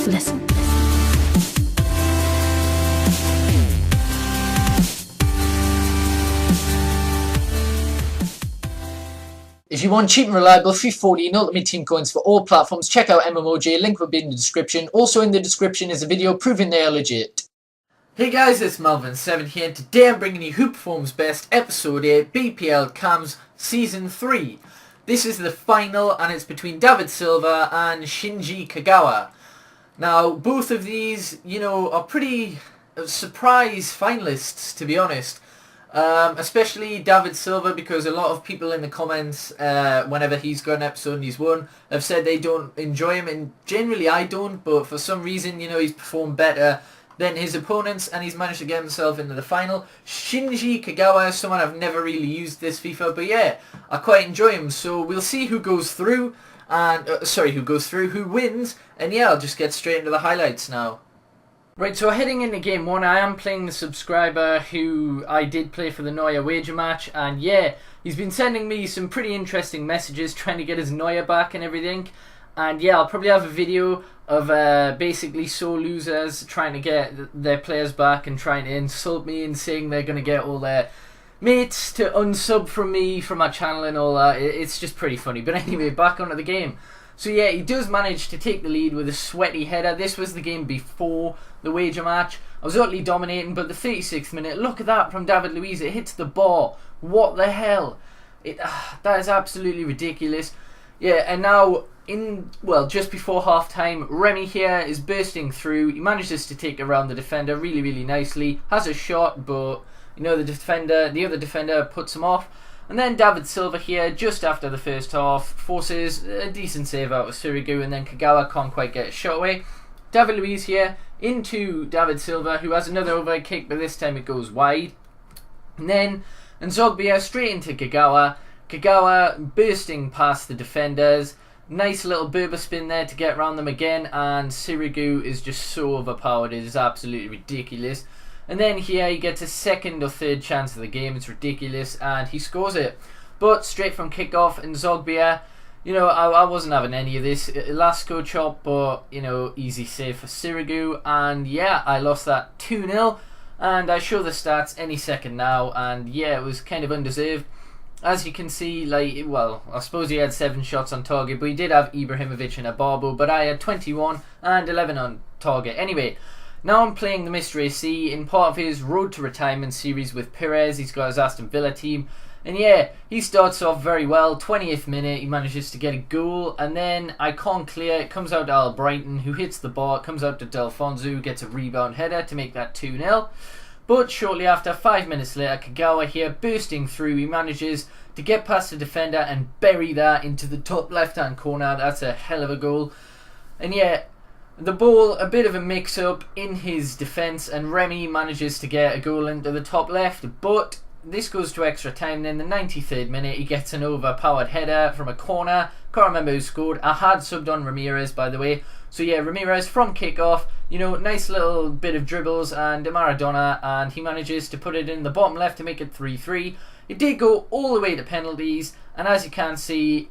listen. If you want cheap and reliable FIFA 14 Ultimate Team coins for all platforms, check out MMOJ, link will be in the description. Also in the description is a video proving they are legit. Hey guys, it's Melvin7 here, and today I'm bringing you Who Performs Best Episode 8 BPL Cams Season 3. This is the final, and it's between David Silva and Shinji Kagawa. Now, both of these, are pretty surprise finalists, to be honest. Especially David Silva, because a lot of people in the comments, whenever he's got an episode and he's won, have said they don't enjoy him, and generally I don't, but for some reason, he's performed better than his opponents, and he's managed to get himself into the final. Shinji Kagawa is someone I've never really used this FIFA, but yeah, I quite enjoy him, so we'll see who goes through, and, who wins, and yeah, I'll just get straight into the highlights now. Right, so heading into game 1, I am playing the subscriber who I did play for the Neuer wager match, and yeah, he's been sending me some pretty interesting messages trying to get his Neuer back and everything, and yeah, I'll probably have a video of basically sore losers trying to get their players back and trying to insult me and saying they're going to get all their mates to unsub from me from my channel and all that. It's just pretty funny, but anyway, back onto the game. So yeah, he does manage to take the lead with a sweaty header. This was the game before the wager match. I was utterly dominating, but the 36th minute, look at that from David Luiz. It hits the bar. What the hell? That is absolutely ridiculous. Yeah, and now, just before half-time, Remy here is bursting through. He manages to take around the defender really, really nicely. Has a shot, but, the other defender puts him off. And then David Silva here, just after the first half, forces a decent save out of Sirigu, and then Kagawa can't quite get a shot away. David Luiz here into David Silva, who has another overhead kick, but this time it goes wide. And then Nzogbia straight into Kagawa. Kagawa bursting past the defenders. Nice little Berber spin there to get around them again, and Sirigu is just so overpowered, it is absolutely ridiculous. And then here he gets a second or third chance of the game. It's ridiculous, and he scores it. But straight from kickoff, and Zogbia, I wasn't having any of this. Lasco chop, but, easy save for Sirigu. And yeah, I lost that 2-0. And I show the stats any second now. And yeah, it was kind of undeserved. As you can see, I suppose he had 7 shots on target, but he did have Ibrahimovic and Abarbo. But I had 21 and 11 on target. Anyway, now I'm playing the Mr. AC in part of his Road to Retirement series with Perez. He's got his Aston Villa team. And yeah, he starts off very well. 20th minute, he manages to get a goal. And then I can't clear. It comes out to Al Brighton, who hits the bar. It comes out to Delfonso, who gets a rebound header to make that 2-0. But shortly after, 5 minutes later, Kagawa here bursting through. He manages to get past the defender and bury that into the top left-hand corner. That's a hell of a goal. And yeah, the ball, a bit of a mix-up in his defence, and Remy manages to get a goal into the top left, but this goes to extra time. Then the 93rd minute, he gets an overpowered header from a corner. Can't remember who scored. I had subbed on Ramirez, by the way. So yeah, Ramirez from kick-off, nice little bit of dribbles and Maradona, and he manages to put it in the bottom left to make it 3-3. It did go all the way to penalties, and as you can see,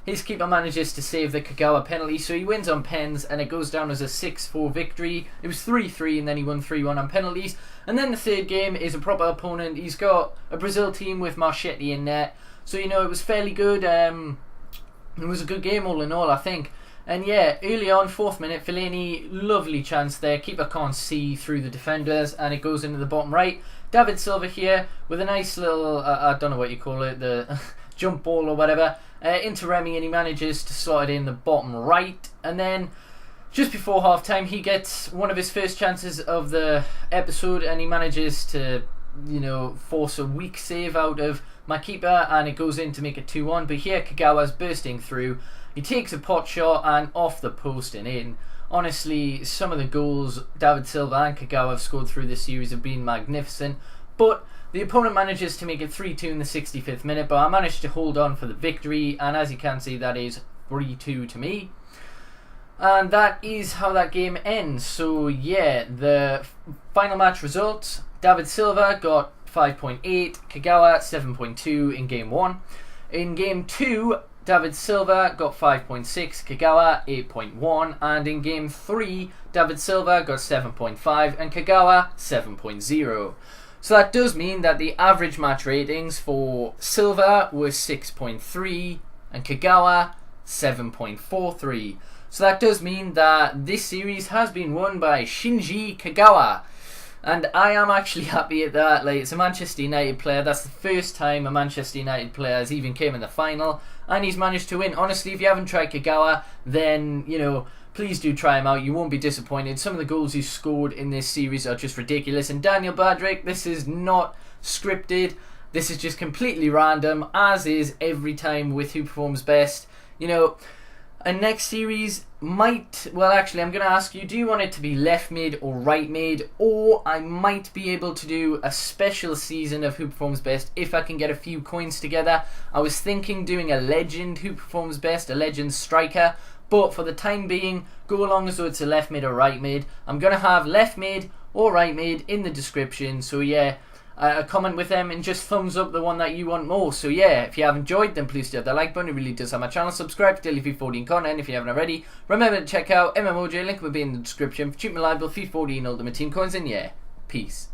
his keeper manages to save the Kagawa penalty, so he wins on pens, and it goes down as a 6-4 victory. It was 3-3, and then he won 3-1 on penalties. And then the third game is a proper opponent. He's got a Brazil team with Marchetti in net, so it was fairly good. It was a good game all in all, I think. And yeah, early on, 4th minute, Fellaini, lovely chance there. Keeper can't see through the defenders, and it goes into the bottom right. David Silva here with a nice little, I don't know what you call it, the jump ball or whatever, into Remy, and he manages to slot it in the bottom right. And then just before half time, he gets one of his first chances of the episode, and he manages to force a weak save out of my keeper, and it goes in to make it 2-1. But here Kagawa's bursting through. He takes a pot shot and off the post and in. Honestly, some of the goals David Silva and Kagawa have scored through this series have been magnificent, but the opponent manages to make it 3-2 in the 65th minute, but I managed to hold on for the victory, and as you can see, that is 3-2 to me. And that is how that game ends. So yeah, the final match results: David Silva got 5.8, Kagawa 7.2 in game 1. In game 2, David Silva got 5.6, Kagawa 8.1, and in game 3, David Silva got 7.5 and Kagawa 7.0. So that does mean that the average match ratings for Silva was 6.3 and Kagawa 7.43. So that does mean that this series has been won by Shinji Kagawa. And I am actually happy at that. Like, it's a Manchester United player. That's the first time a Manchester United player has even came in the final, and he's managed to win. Honestly, if you haven't tried Kagawa, then, you know, please do try him out. You won't be disappointed. Some of the goals he's scored in this series are just ridiculous. And Daniel Badrick, this is not scripted. This is just completely random, as is every time with Who Performs Best. You know, a next series might... Well, actually, I'm going to ask you, do you want it to be left mid or right mid? Or I might be able to do a special season of Who Performs Best if I can get a few coins together. I was thinking doing a legend Who Performs Best, a legend striker. But for the time being, go along as though it's a left mid or right mid. I'm going to have left mid or right mid in the description. So yeah, comment with them and just thumbs up the one that you want more. So yeah, if you have enjoyed, then please do hit the like button. It really does help my channel. Subscribe to Daily FIFA 14 content if you haven't already. Remember to check out MMOJ, link will be in the description for cheap and reliable FIFA 14 Ultimate Team coins. And yeah, peace.